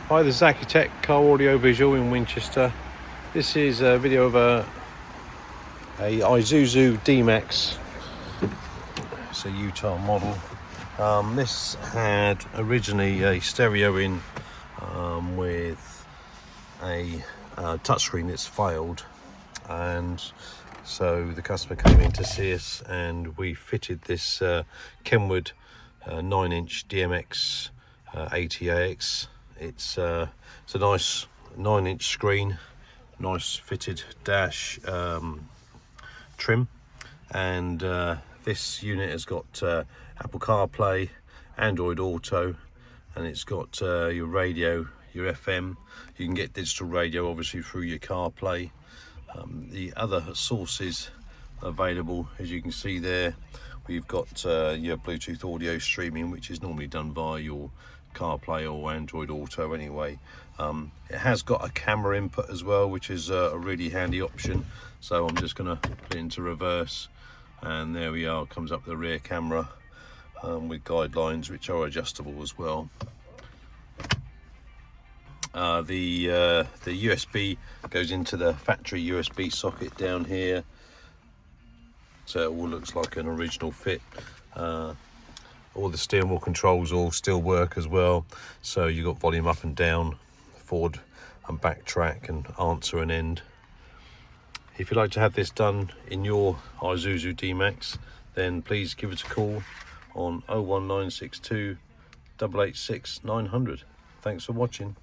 Hi, this is Accutek car audio visual in Winchester. This is a video of a Isuzu D Max. It's a Utah model. This had originally a stereo in with a touchscreen that's failed, and so the customer came in to see us and we fitted this KENWOOD 9-inch DMX80AXS. It's a nice 9-inch screen, nice fitted dash trim, and this unit has got Apple CarPlay, Android Auto, and it's got your radio, your FM. You can get digital radio obviously through your CarPlay. The other sources available, as you can see there, we've got your Bluetooth audio streaming, which is normally done via your CarPlay or Android Auto anyway. It has got a camera input as well, which is a really handy option. So I'm just going to put it into reverse, and there we are, it comes up with the rear camera with guidelines which are adjustable as well. The USB goes into the factory USB socket down here, so it all looks like an original fit. All the steering wheel controls all still work as well, so you've got volume up and down, forward and backtrack, and answer and end. If you'd like to have this done in your Isuzu D Max, then please give us a call on 01962 886 900. Thanks for watching.